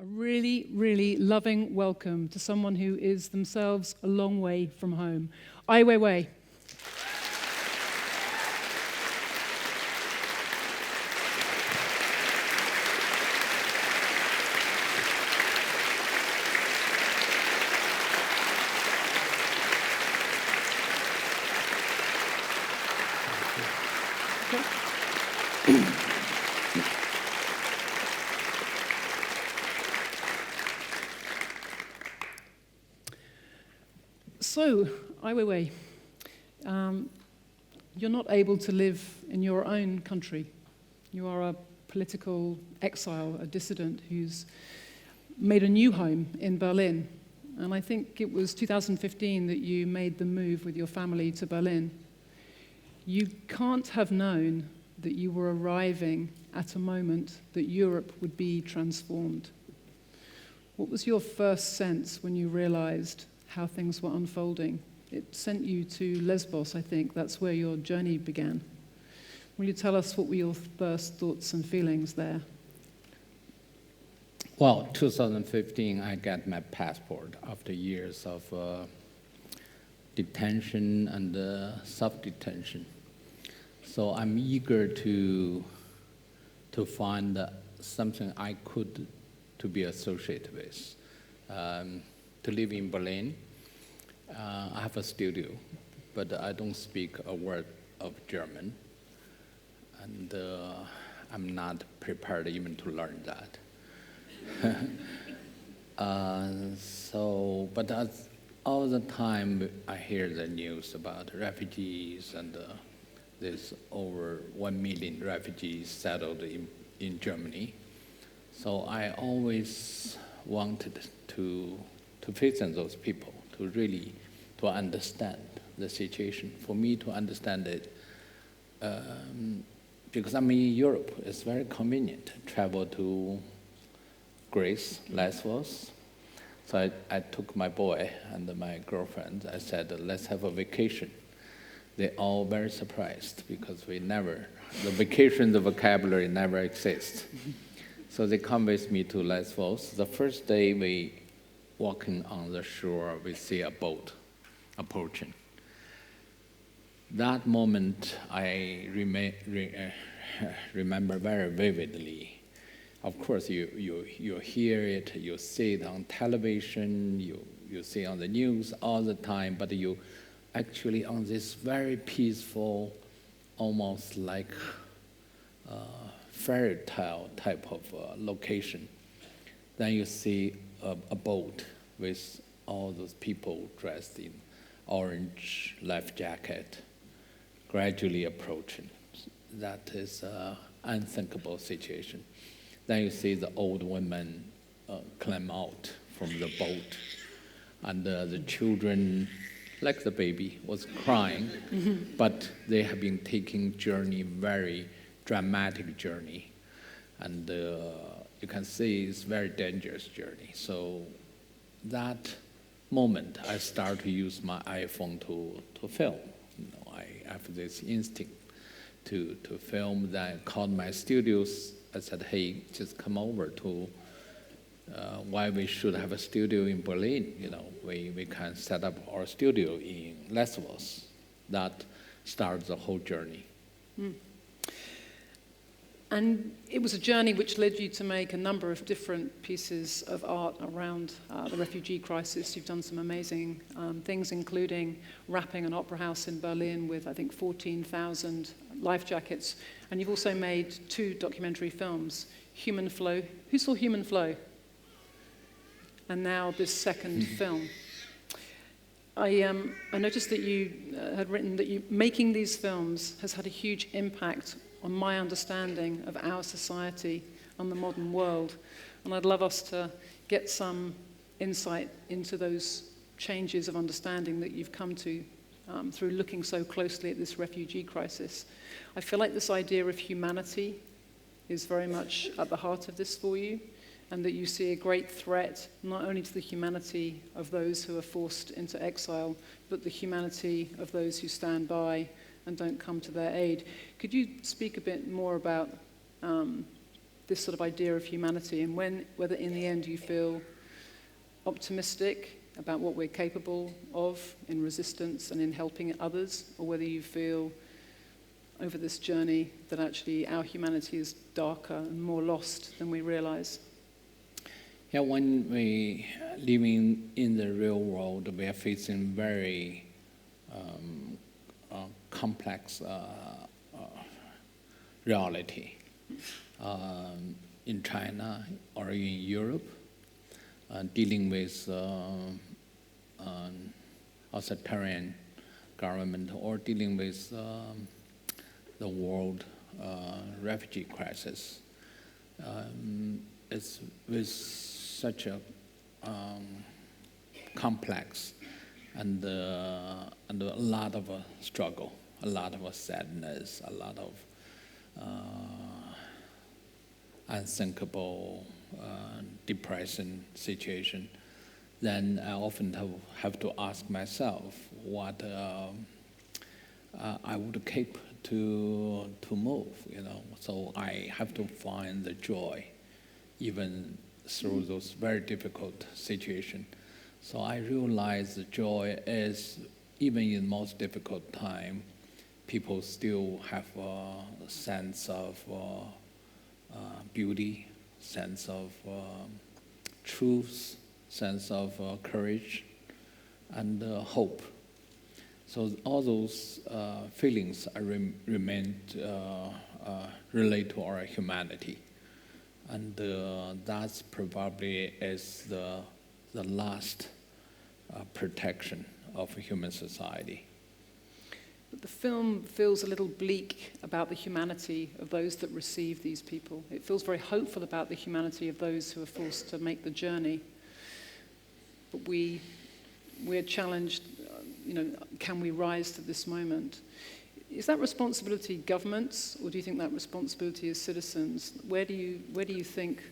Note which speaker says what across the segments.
Speaker 1: A really, really loving welcome to someone who is themselves a long way from home. Ai Weiwei. So, Ai Weiwei, you're not able to live in your own country. You are a political exile, a dissident who's made a new home in Berlin. And I think it was 2015 that you made the move with your family to Berlin. You can't have known that you were arriving at a moment that Europe would be transformed. What was your first sense when you realized how things were unfolding? It sent you to Lesbos, I think. That's where your journey began. Will you tell us what were your first thoughts and feelings there?
Speaker 2: Well, 2015, I got my passport after years of detention and self-detention. So I'm eager to find something I could to be associated with. To live in Berlin. I have a studio, but I don't speak a word of German, and I'm not prepared even to learn that. But all the time I hear the news about refugees, and there's over 1 million refugees settled in Germany. So I always wanted to visit those people, to really to understand the situation. For me to understand it, because I'm in Europe, it's very convenient. Travel to Greece, Lesbos. So I took my boy and my girlfriend. I said, let's have a vacation. They're all very surprised because the vacation, the vocabulary never exists. So they come with me to Lesbos. The first day we walking on the shore, we see a boat approaching. That moment I remember very vividly. Of course, you hear it, you see it on television, you see it on the news all the time, but you actually on this very peaceful, almost like fairy tale type of location. Then you see a boat with all those people dressed in orange life jacket, gradually approaching. That is an unthinkable situation. Then you see the old woman climb out from the boat, and the children, like the baby, was crying, but they have been taking journey, very dramatic journey, and you can see it's very dangerous journey. So that moment, I start to use my iPhone to film. I have this instinct to film. Then I called my studios. I said, hey, just come over to why we should have a studio in Berlin. We can set up our studio in Lesbos. That starts the whole journey. Mm.
Speaker 1: And it was a journey which led you to make a number of different pieces of art around the refugee crisis. You've done some amazing things, including wrapping an opera house in Berlin with, I think, 14,000 life jackets. And you've also made 2 documentary films, Human Flow. Who saw Human Flow? And now this second film. I noticed that you had written that making these films has had a huge impact on my understanding of our society and the modern world. And I'd love us to get some insight into those changes of understanding that you've come to through looking so closely at this refugee crisis. I feel like this idea of humanity is very much at the heart of this for you, and that you see a great threat not only to the humanity of those who are forced into exile, but the humanity of those who stand by and don't come to their aid. Could you speak a bit more about this sort of idea of humanity, and whether in the end you feel optimistic about what we're capable of in resistance and in helping others, or whether you feel over this journey that actually our humanity is darker and more lost than we realize.
Speaker 2: Yeah, when we living in the real world, we are facing very complex reality. In China or in Europe, dealing with authoritarian government, or dealing with the world refugee crisis. It's with such a complex and a lot of struggle, a lot of sadness, a lot of unthinkable, depressing situation, then I often have to ask myself what I would keep to move, So I have to find the joy, even through those very difficult situations. So I realize the joy is, even in the most difficult time, people still have a sense of beauty, sense of truth, sense of courage, and hope. So all those feelings remain relate to our humanity, and that's probably is the last protection of human society.
Speaker 1: But the film feels a little bleak about the humanity of those that receive these people. It feels very hopeful about the humanity of those who are forced to make the journey. But we're challenged, can we rise to this moment? Is that responsibility governments, or do you think that responsibility is citizens? Where do you think?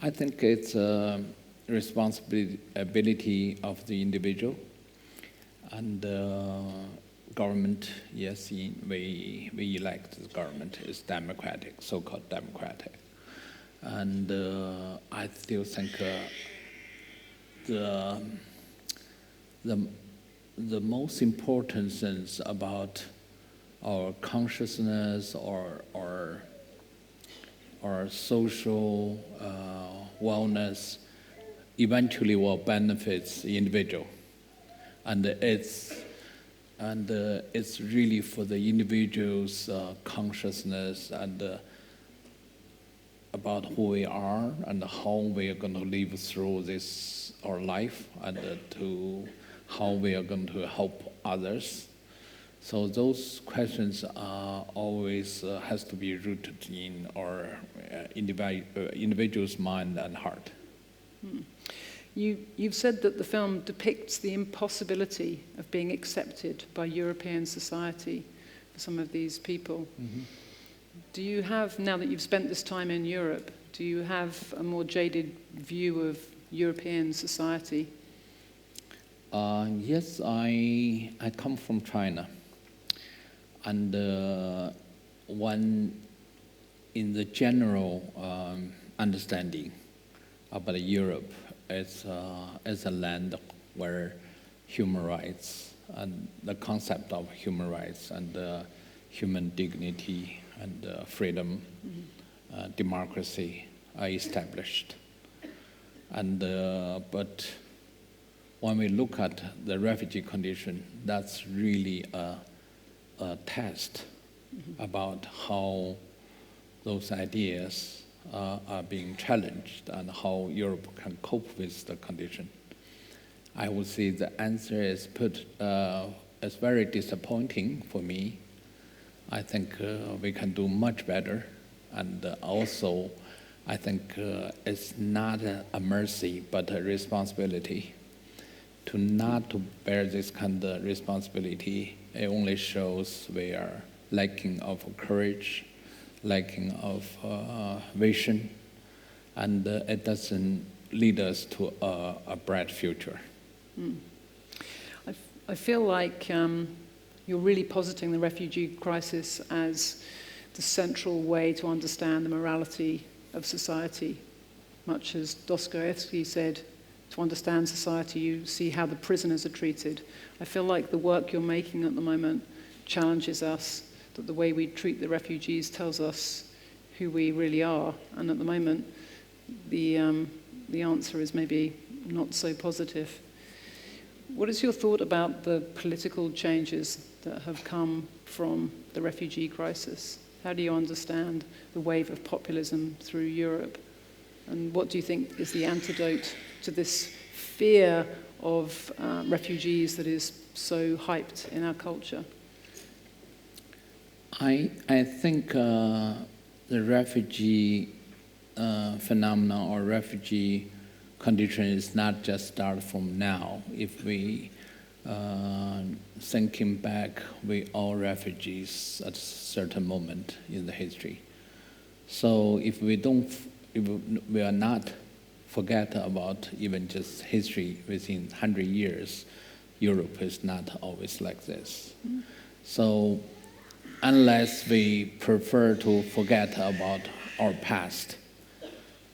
Speaker 2: I think it's a responsibility of the individual, and government. Yes, we elect the government is democratic, so-called democratic, and I still think the most important things about our consciousness or our social wellness eventually will benefit the individual, and it's really for the individual's consciousness and about who we are and how we are going to live through this our life, and to how we are going to help others. So those questions are always has to be rooted in our individual's mind and heart.
Speaker 1: You've said that the film depicts the impossibility of being accepted by European society for some of these people. Mm-hmm. Do you have, now that you've spent this time in Europe, do you have a more jaded view of European society?
Speaker 2: Yes, I come from China, and one in the general understanding about Europe is a land where human rights and the concept of human rights and human dignity and freedom, mm-hmm. Democracy are established, and but when we look at the refugee condition, that's really a test mm-hmm. about how those ideas are being challenged and how Europe can cope with the condition. I would say the answer is is very disappointing for me. I think we can do much better, and also I think it's not a mercy but a responsibility. To not to bear this kind of responsibility, it only shows we are lacking of courage, lacking of vision, and it doesn't lead us to a bright future.
Speaker 1: I feel like you're really positing the refugee crisis as the central way to understand the morality of society. Much as Dostoevsky said, to understand society, you see how the prisoners are treated. I feel like the work you're making at the moment challenges us, that the way we treat the refugees tells us who we really are. And at the moment, the answer is maybe not so positive. What is your thought about the political changes that have come from the refugee crisis? How do you understand the wave of populism through Europe? And what do you think is the antidote to this fear of refugees that is so hyped in our culture?
Speaker 2: I think the refugee phenomenon or refugee condition is not just start from now. If we thinking back, we all refugees at a certain moment in the history. So if we are not forget about even just history within 100 years, Europe is not always like this. Mm. So unless we prefer to forget about our past,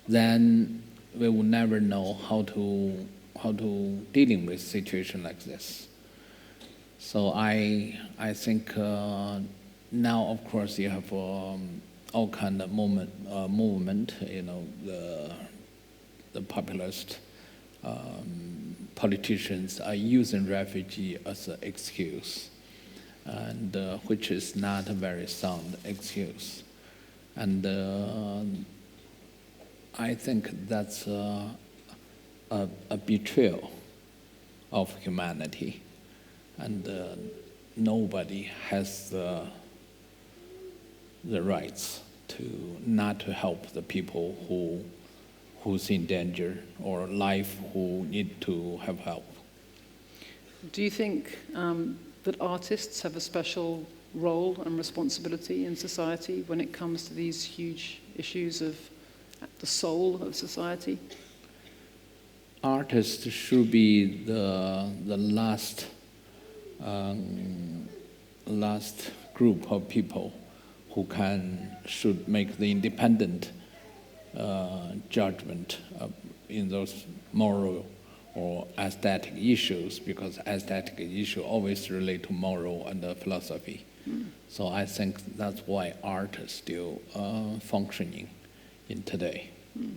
Speaker 2: then we will never know how to dealing with situation like this. So I think now, of course, you have all kind of movement. You know, the populist politicians are using refugee as an excuse, and which is not a very sound excuse. And I think that's a betrayal of humanity, and nobody has the rights to not to help the people who's in danger or life who need to have help.
Speaker 1: Do you think that artists have a special role and responsibility in society when it comes to these huge issues of the soul of society?
Speaker 2: Artists should be the last group of people who should make the independent judgment in those moral or aesthetic issues, because aesthetic issues always relate to moral and philosophy. Mm. So I think that's why art is still functioning in today. Mm.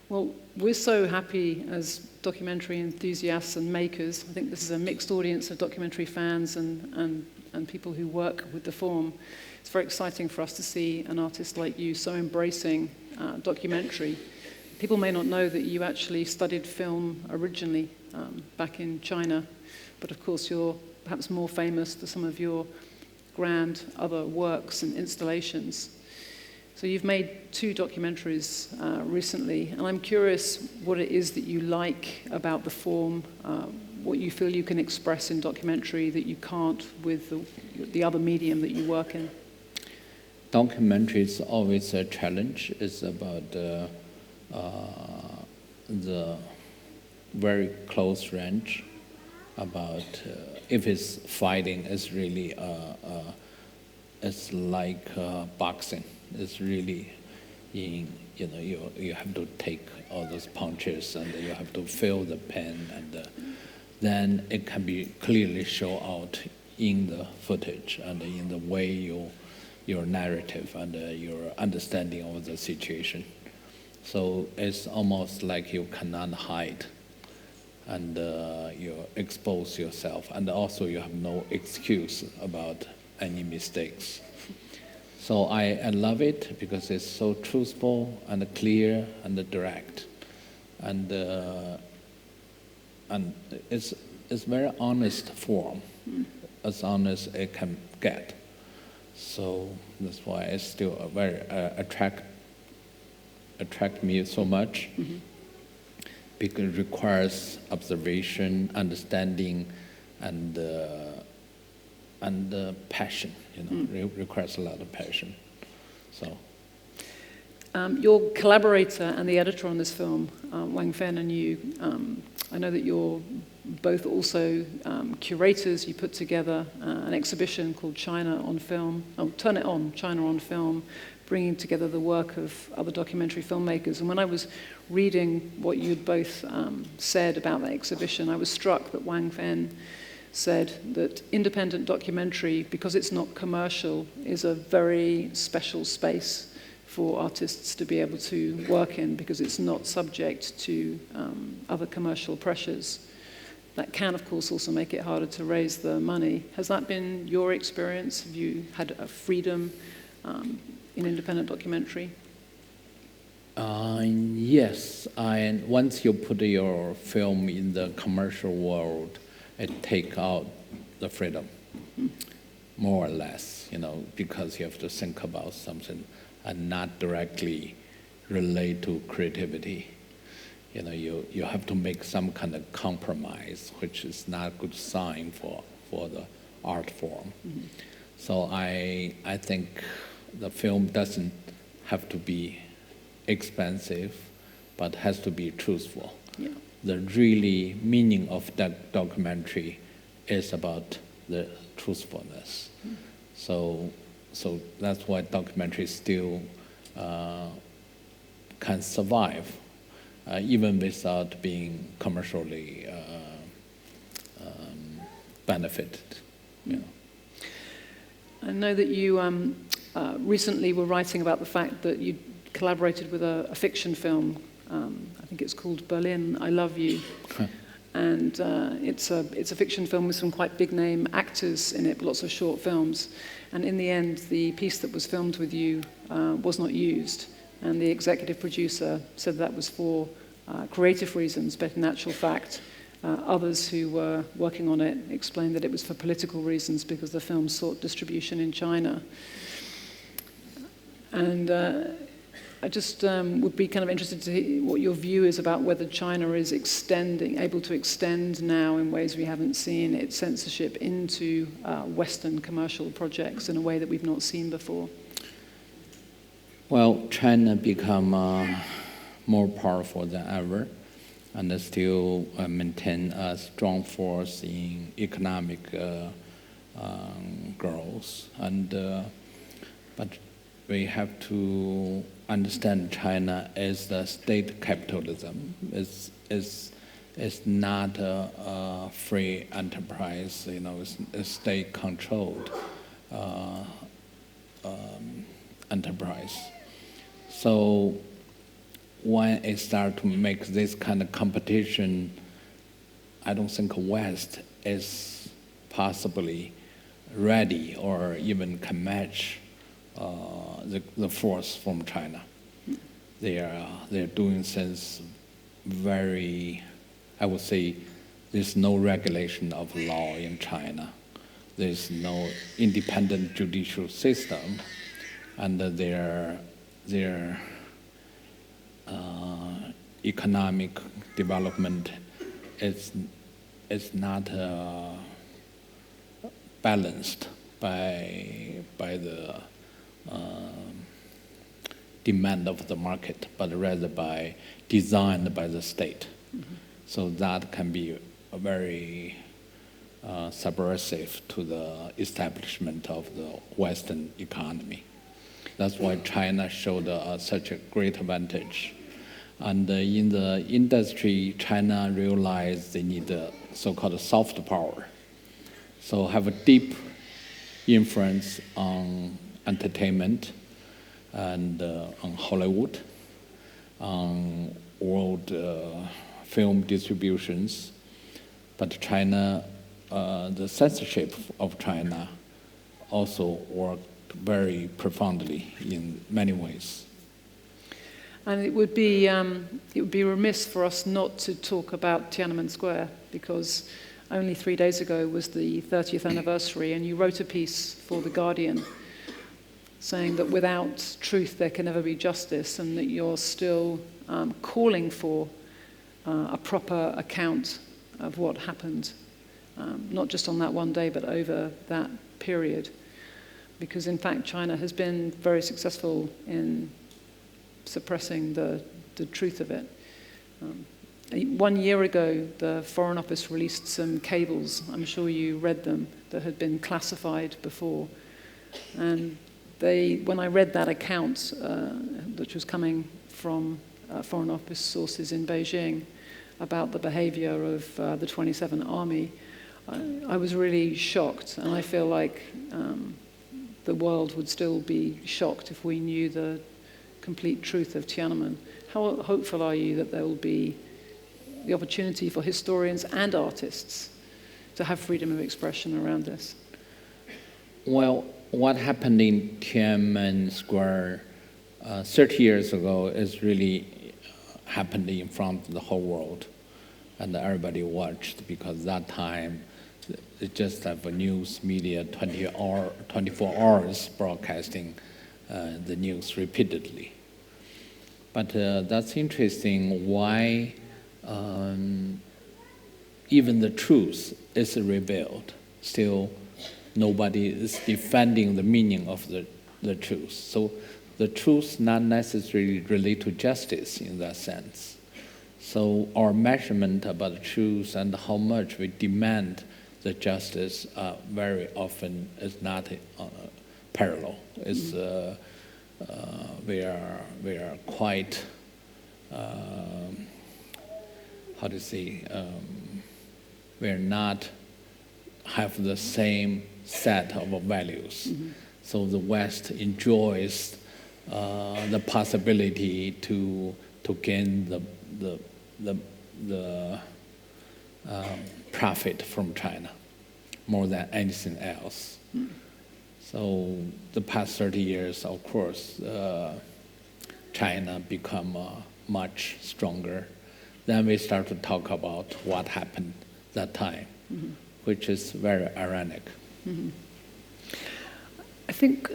Speaker 1: Well, we're so happy as documentary enthusiasts and makers. I think this is a mixed audience of documentary fans and people who work with the form. It's very exciting for us to see an artist like you so embracing documentary. People may not know that you actually studied film originally back in China, but of course you're perhaps more famous for some of your grand other works and installations. So you've made 2 documentaries recently, and I'm curious what it is that you like about the form, what you feel you can express in documentary that you can't with the other medium that you work in.
Speaker 2: Documentary is always a challenge. It's about the very close range, about if it's fighting, it's really it's like boxing. It's really you have to take all those punches and you have to feel the pain, and then it can be clearly shown out in the footage and in the way your narrative and your understanding of the situation. So it's almost like you cannot hide, and you expose yourself, and also you have no excuse about any mistakes. So I love it because it's so truthful and clear and direct, and it's very honest form, as honest as it can get. So that's why it's still a very attract me so much, because it requires observation, understanding, and passion. It requires a lot of passion. So
Speaker 1: Your collaborator and the editor on this film, Wang Fen and you, I know that you're both also curators. You put together an exhibition called China on Film, Turn It On, China on Film, bringing together the work of other documentary filmmakers. And when I was reading what you'd both said about that exhibition, I was struck that Wang Fen said that independent documentary, because it's not commercial, is a very special space for artists to be able to work in, because it's not subject to other commercial pressures. That can, of course, also make it harder to raise the money. Has that been your experience? Have you had a freedom in independent documentary?
Speaker 2: Yes, and once you put your film in the commercial world, it takes out the freedom, more or less, because you have to think about something and not directly relate to creativity. You have to make some kind of compromise, which is not a good sign for the art form. Mm-hmm. So I think the film doesn't have to be expensive, but has to be truthful. Yeah. The really meaning of that documentary is about the truthfulness. Mm-hmm. So that's why documentary still can survive, even without being commercially benefited.
Speaker 1: I know that you recently were writing about the fact that you collaborated with a fiction film. I think it's called Berlin, I Love You. And it's a fiction film with some quite big name actors in it, lots of short films. And in the end, the piece that was filmed with you was not used. And the executive producer said that was for creative reasons, but in actual fact, others who were working on it explained that it was for political reasons, because the film sought distribution in China. And I just would be kind of interested to hear what your view is about whether China is able to extend now in ways we haven't seen its censorship into Western commercial projects in a way that we've not seen before.
Speaker 2: Well, China become more powerful than ever, and still maintain a strong force in economic growth. But we have to understand China as the state capitalism. It's not a free enterprise. It's a state-controlled enterprise. So when it starts to make this kind of competition, I don't think West is possibly ready or even can match the force from China. They're doing things very, I would say, there's no regulation of law in China. There's no independent judicial system, and their economic development is not balanced by the demand of the market, but rather designed by the state. Mm-hmm. So that can be a very subversive to the establishment of the Western economy. That's why China showed such a great advantage. And in the industry, China realized they need a so-called soft power. So have a deep influence on entertainment and on Hollywood, on world film distributions. But China, the censorship of China also worked very profoundly in many ways.
Speaker 1: And it would be remiss for us not to talk about Tiananmen Square, because only 3 days ago was the 30th anniversary, and you wrote a piece for The Guardian saying that without truth there can never be justice, and that you're still calling for a proper account of what happened, not just on that one day, but over that period. Because in fact, China has been very successful in suppressing the truth of it. 1 year ago, the Foreign Office released some cables, I'm sure you read them, that had been classified before. And when I read that account, which was coming from Foreign Office sources in Beijing, about the behavior of the 27th Army, I was really shocked, and I feel like the world would still be shocked if we knew the complete truth of Tiananmen. How hopeful are you that there will be the opportunity for historians and artists to have freedom of expression around this?
Speaker 2: Well, what happened in Tiananmen Square 30 years ago is really happened in front of the whole world, and everybody watched, because that time it just have a news media 24 hours broadcasting the news repeatedly. But that's interesting why even the truth is revealed. Still, nobody is defending the meaning of the truth. So the truth not necessarily relate to justice in that sense. So our measurement about the truth and how much we demand the justice very often is not parallel. It's, we are quite, how to say, we are not have the same set of values. Mm-hmm. So the West enjoys the possibility to gain the profit from China more than anything else. Mm. So the past 30 years, of course, China become much stronger. Then we start to talk about what happened that time, mm-hmm. which is very ironic.
Speaker 1: Mm-hmm. I think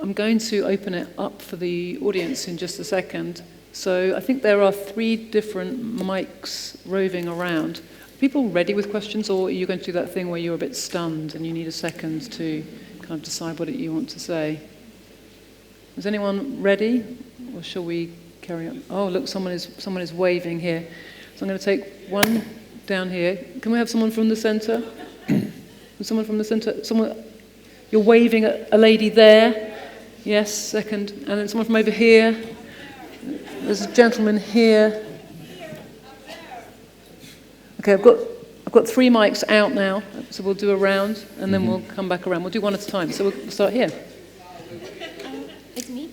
Speaker 1: I'm going to open it up for the audience in just a second. So I think there are 3 different mics roving around. Are people ready with questions, or are you going to do that thing where you're a bit stunned and you need a second to kind of decide what you want to say? Is anyone ready, or shall we carry on? Oh, look, someone is waving here. So I'm going to take one down here. Can we have someone from the centre? Someone from the centre? Someone. You're waving at a lady there. Yes, second. And then someone from over here. There's a gentleman here. Okay, I've got 3 mics out now, so we'll do a round, and then we'll come back around. We'll do one at a time. So we'll start here.
Speaker 3: It's me.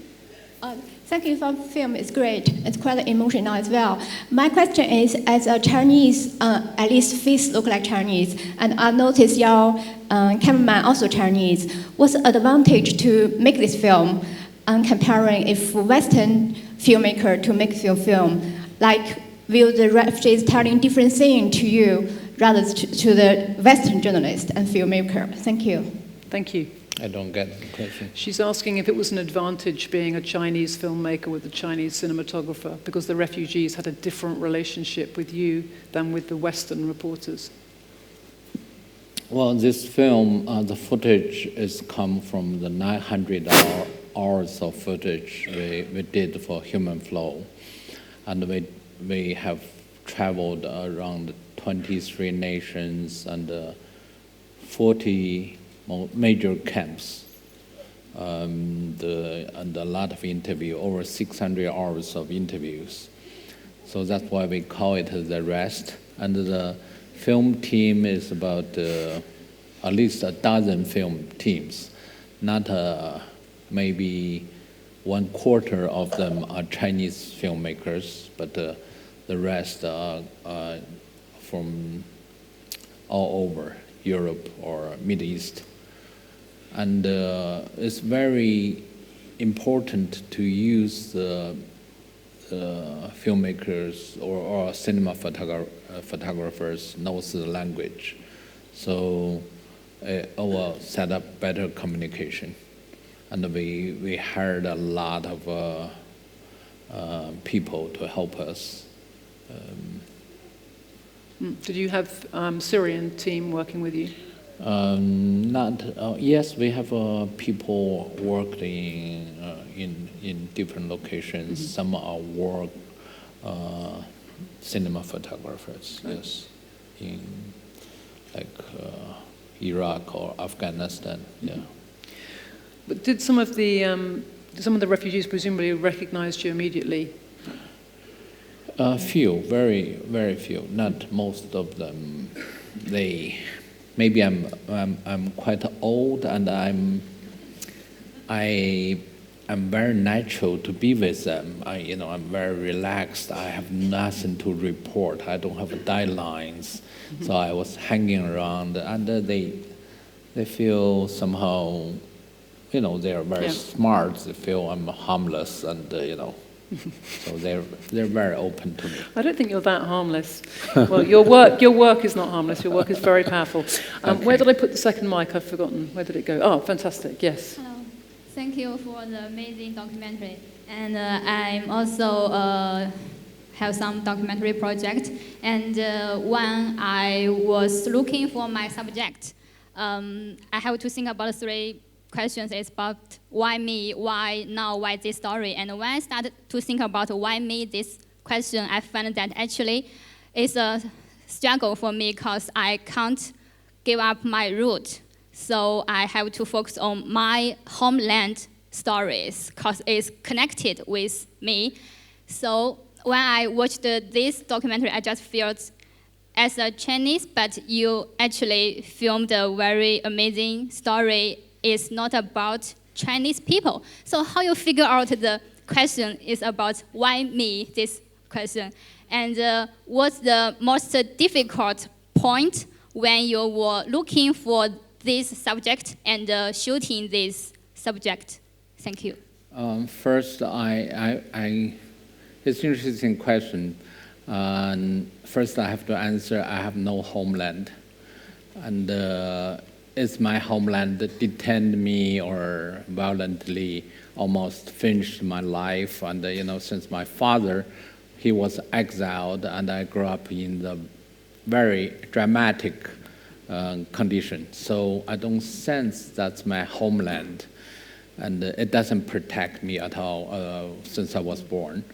Speaker 3: Thank you for the film. It's great. It's quite emotional as well. My question is, as a Chinese, at least face look like Chinese, and I noticed your cameraman also Chinese. What's the advantage to make this film? Comparing if Western filmmaker to make film, like will the refugees telling different thing to you rather to the Western journalist and filmmaker? Thank you.
Speaker 1: Thank you.
Speaker 2: I don't get the question.
Speaker 1: She's asking if it was an advantage being a Chinese filmmaker with a Chinese cinematographer, because the refugees had a different relationship with you than with the Western reporters.
Speaker 2: Well, this film, the footage is come from the 900 hours of footage we did for Human Flow. And we have traveled around 23 nations and 40 major camps, and a lot of interview, over 600 hours of interviews. So that's why we call it The Rest. And the film team is about at least a dozen film teams, not maybe 1/4 of them are Chinese filmmakers, but the rest are from all over Europe or Middle East. And it's very important to use the filmmakers or cinema photographers knows the language. So it will set up better communication. And we hired a lot of people to help us.
Speaker 1: Did you have Syrian team working with you?
Speaker 2: Yes, we have people worked in in different locations. Some are war cinema photographers, yes, in like Iraq or Afghanistan, yeah.
Speaker 1: But did some of the refugees presumably recognized you immediately?
Speaker 2: Few, very, very few. Not most of them. Maybe I'm quite old, and I'm very natural to be with them. I'm very relaxed. I have nothing to report. I don't have deadlines, so I was hanging around, and they feel somehow, they are very smart. They feel I'm harmless, and so they're very open to me.
Speaker 1: I don't think you're that harmless. Well, your work is not harmless. Your work is very powerful.
Speaker 2: Okay.
Speaker 1: Where did I put the second mic? I've forgotten. Where did it go? Oh, fantastic. Yes.
Speaker 4: Hello. Thank you for the amazing documentary. And I'm also have some documentary project. And when I was looking for my subject, I have to think about 3 questions. It's about why me, why now, why this story. And when I started to think about why me, this question, I found that actually it's a struggle for me because I can't give up my root. So I have to focus on my homeland stories because it's connected with me. So when I watched this documentary, I just felt as a Chinese, but you actually filmed a very amazing story. It's not about Chinese people. So how you figure out the question is about why me, this question. And what's the most difficult point when you were looking for this subject and shooting this subject? Thank you.
Speaker 2: First, it's an interesting question. First, I have to answer, I have no homeland. And it's my homeland that detained me or violently almost finished my life. And, since my father, he was exiled, and I grew up in the very dramatic condition. So I don't sense that's my homeland. And it doesn't protect me at all since I was born.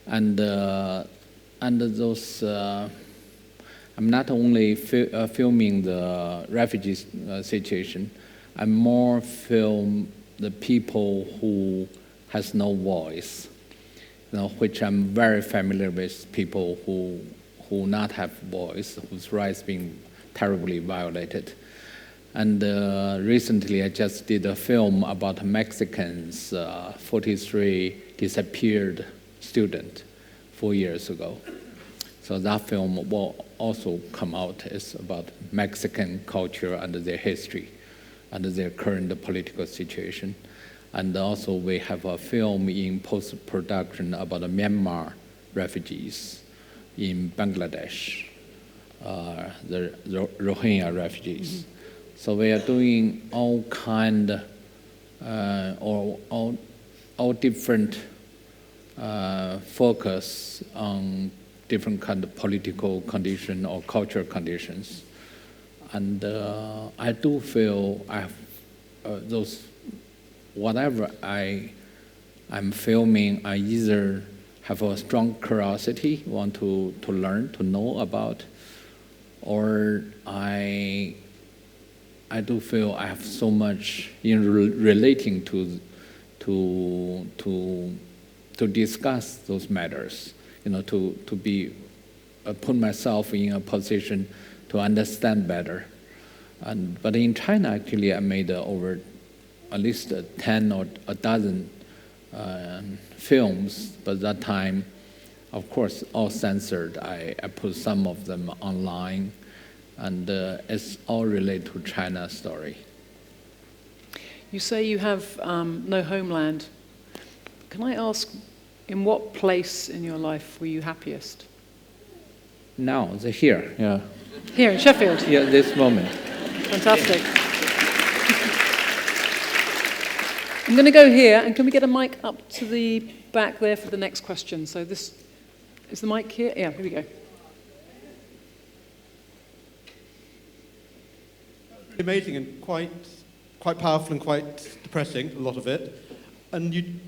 Speaker 2: And those, I'm not only filming the refugee situation, I'm more film the people who has no voice, which I'm very familiar with, people who not have voice, whose rights being terribly violated. And recently I just did a film about Mexicans, 43 disappeared student 4 years ago. So that film will also come out. It's about Mexican culture and their history and their current political situation. And also we have a film in post-production about the Myanmar refugees in Bangladesh, the Rohingya refugees. So we are doing all kind all different focus on different kind of political condition or cultural conditions. And I do feel I have those, whatever I'm filming, I either have a strong curiosity, want to learn, to know about, or I do feel I have so much in relating to discuss those matters, to be put myself in a position to understand better. But in China, actually, I made over at least 10 or a dozen films. But that time, of course, all censored. I put some of them online, and it's all related to China's story.
Speaker 1: You say you have no homeland. Can I ask, in what place in your life were you happiest?
Speaker 2: Now, here, yeah.
Speaker 1: Here in Sheffield?
Speaker 2: Yeah, this moment.
Speaker 1: Fantastic. I'm going to go here, and can we get a mic up to the back there for the next question? So this, is the mic here? Yeah, here we go.
Speaker 5: Amazing and quite powerful and quite depressing, a lot of it. And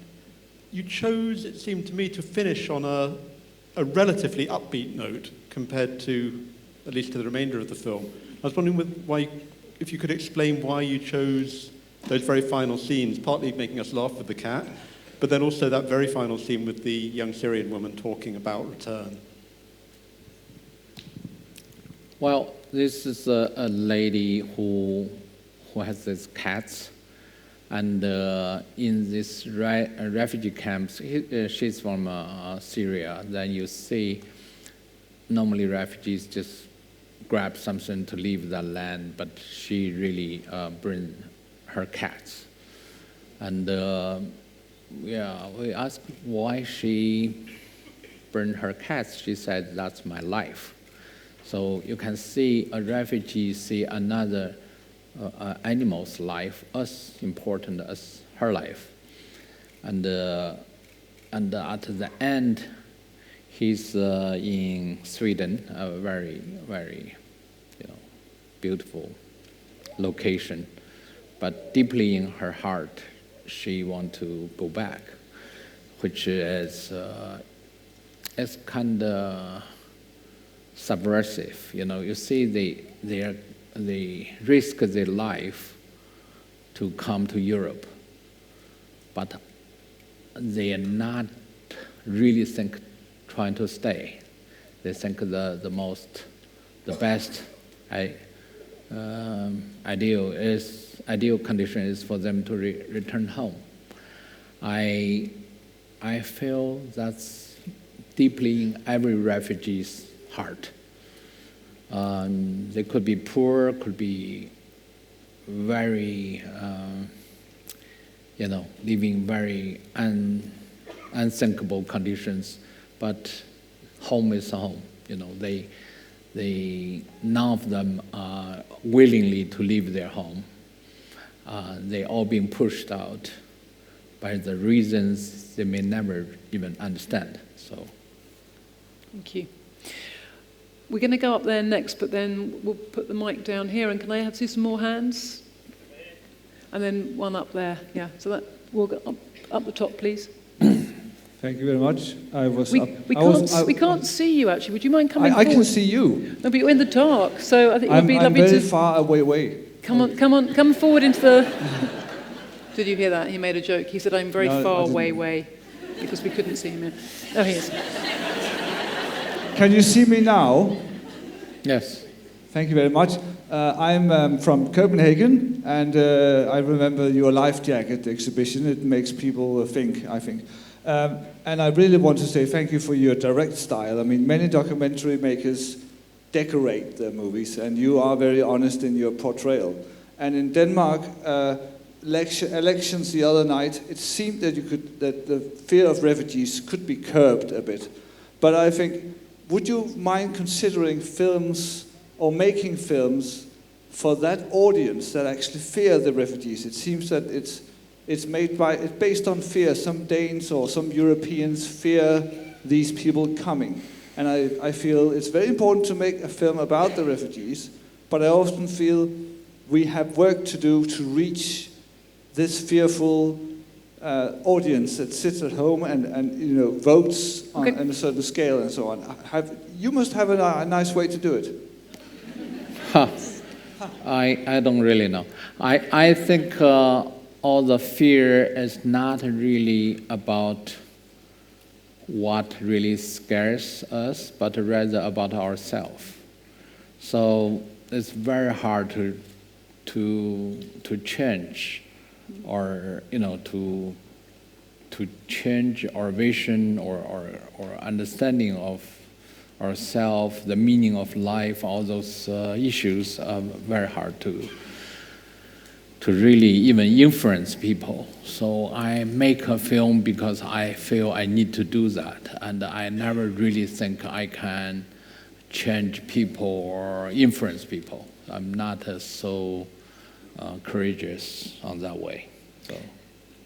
Speaker 5: you chose, it seemed to me, to finish on a relatively upbeat note compared to, at least to the remainder of the film. I was wondering if you could explain why you chose those very final scenes, partly making us laugh with the cat, but then also that very final scene with the young Syrian woman talking about return.
Speaker 2: Well, this is a lady who has these cats, and in this refugee camps, she's from Syria. Then you see, normally refugees just grab something to leave the land, but she really brings her cats. And yeah, we asked why she burned her cats. She said, "That's my life." So you can see a refugee see another animal's life as important as her life. And at the end, he's in Sweden, a very, very, beautiful location. But deeply in her heart, she wants to go back, which is kind of subversive. You see they risk their life to come to Europe, but they are not really trying to stay. They think the best ideal condition is for them to return home. I feel that's deeply in every refugee's heart. They could be poor, could be very, living very unthinkable conditions, but home is home. None of them are willingly to leave their home. They all being pushed out by the reasons they may never even understand. So,
Speaker 1: thank you. We're going to go up there next, but then we'll put the mic down here. And can I see some more hands? And then one up there. Yeah. So we'll go up the top, please.
Speaker 6: Thank you very much.
Speaker 1: We can't see you, actually. Would you mind coming forward?
Speaker 6: I can see you.
Speaker 1: No, but you're in the dark, so I think it would be lovely to...
Speaker 6: I'm very far away.
Speaker 1: Come forward into the... Did you hear that? He made a joke. He said, "I'm very far away," because we couldn't see him. Oh, he is.
Speaker 6: Can you see me now?
Speaker 2: Yes.
Speaker 6: Thank you very much. I'm from Copenhagen, and I remember your life jacket exhibition. It makes people think, I think. And I really want to say thank you for your direct style. I mean, many documentary makers decorate their movies, and you are very honest in your portrayal. And in Denmark, elections the other night, it seemed that the fear of refugees could be curbed a bit. But I think, would you mind considering films or making films for that audience that actually fear the refugees? It seems that it's based on fear. Some Danes or some Europeans fear these people coming. And I feel it's very important to make a film about the refugees, but I often feel we have work to do to reach this fearful audience that sits at home and votes on a certain scale and so on. You must have a nice way to do it.
Speaker 2: I don't really know. I think all the fear is not really about what really scares us, but rather about ourselves. So it's very hard to change, or to change our vision or understanding of ourselves, the meaning of life. All those issues are very hard to really even influence people. So I make a film because I feel I need to do that, and I never really think I can change people or influence people. I'm not so courageous on that way. So.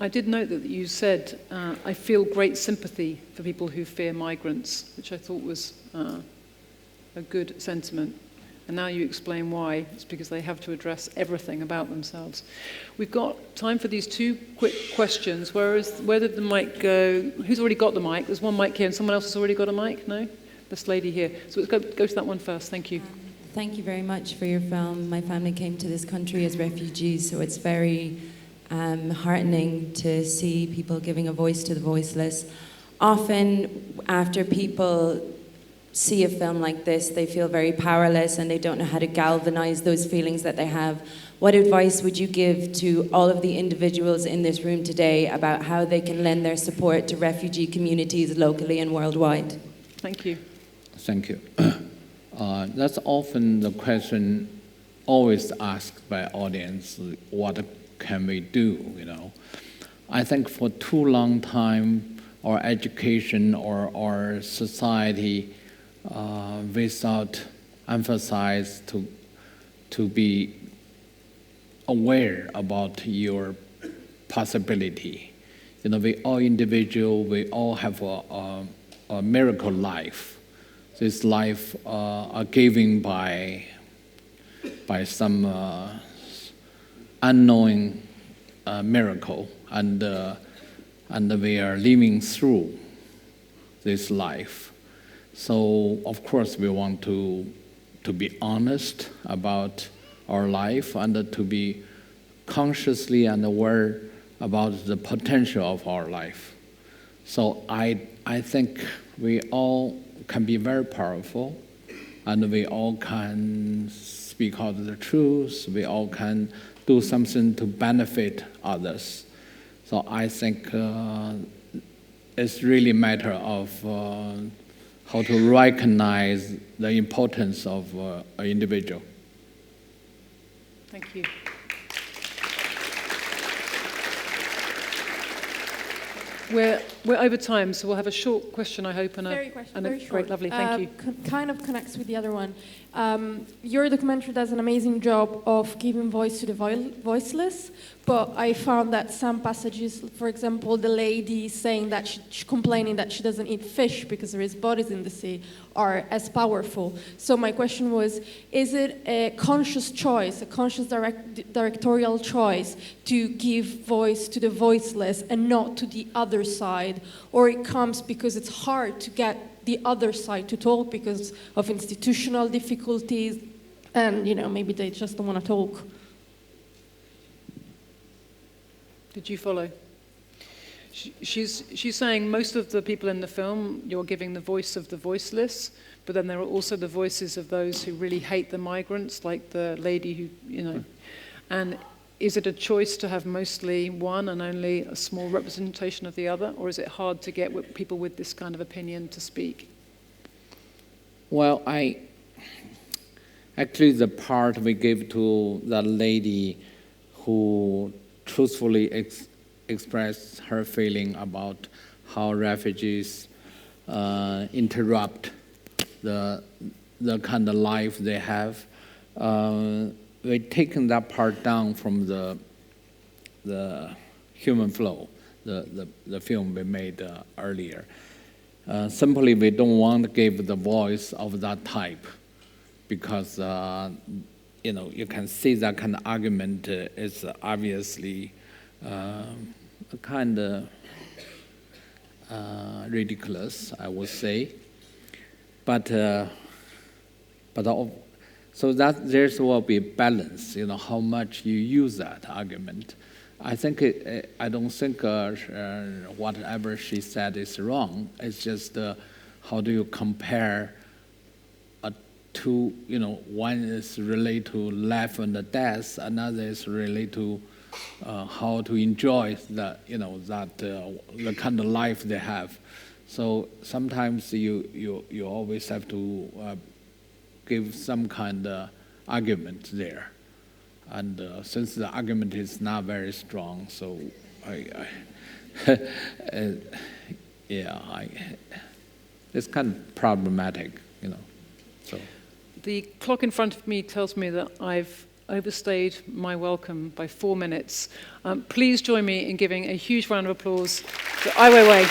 Speaker 1: I did note that you said, I feel great sympathy for people who fear migrants, which I thought was a good sentiment. And now you explain why. It's because they have to address everything about themselves. We've got time for these 2 quick questions. Where did the mic go? Who's already got the mic? There's one mic here, and someone else has already got a mic? No? This lady here. So let's go to that one first. Thank you.
Speaker 7: Thank you very much for your film. My family came to this country as refugees, so it's very heartening to see people giving a voice to the voiceless. Often, after people see a film like this, they feel very powerless and they don't know how to galvanize those feelings that they have. What advice would you give to all of the individuals in this room today about how they can lend their support to refugee communities locally and worldwide?
Speaker 1: Thank you.
Speaker 2: Thank you. That's often the question always asked by audience, what can we do, you know? I think for too long time, our education or our society without emphasize to be aware about your possibility. You know, we all individual, we all have a miracle life. This life are given by some unknown miracle, and we are living through this life. So of course we want to be honest about our life and to be consciously and aware about the potential of our life. So I think we all can be very powerful, and we all can speak out the truth. We all can do something to benefit others. So I think it's really a matter of how to recognize the importance of an individual.
Speaker 1: Thank you. We're over time, so we'll have a short question, I hope, and
Speaker 8: very
Speaker 1: great,
Speaker 8: short.
Speaker 1: lovely, thank you.
Speaker 8: Kind of connects with the other one. Your documentary does an amazing job of giving voice to the voiceless, but I found that some passages, for example, the lady saying that she's complaining that she doesn't eat fish because there is bodies in the sea, are as powerful. So my question was, is it a conscious choice, a conscious directorial choice to give voice to the voiceless and not to the other side? Or it comes because it's hard to get the other side to talk because of institutional difficulties, and maybe they just don't want to talk.
Speaker 1: Did you follow? She's saying most of the people in the film, you're giving the voice of the voiceless, but then there are also the voices of those who really hate the migrants, like the lady who, and is it a choice to have mostly one and only a small representation of the other, or is it hard to get people with this kind of opinion to speak?
Speaker 2: Well, actually the part we gave to that lady who truthfully expressed her feeling about how refugees interrupt the kind of life they have, we've taken that part down from the human flow, the film we made earlier. Simply, we don't want to give the voice of that type because, you can see that kind of argument is obviously kind of ridiculous, I would say. But so that there will be balance, how much you use that argument. I think I don't think whatever she said is wrong. It's just how do you compare two, one is related to life and death, another is related to how to enjoy that, the kind of life they have. So sometimes you always have to give some kind of argument there. And since the argument is not very strong, so it's kind of problematic, So
Speaker 1: the clock in front of me tells me that I've overstayed my welcome by 4 minutes. Please join me in giving a huge round of applause to Ai Weiwei.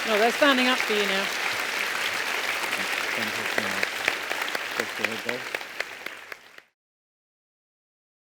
Speaker 1: No, they're standing up for you now.
Speaker 2: Thank you so much. Just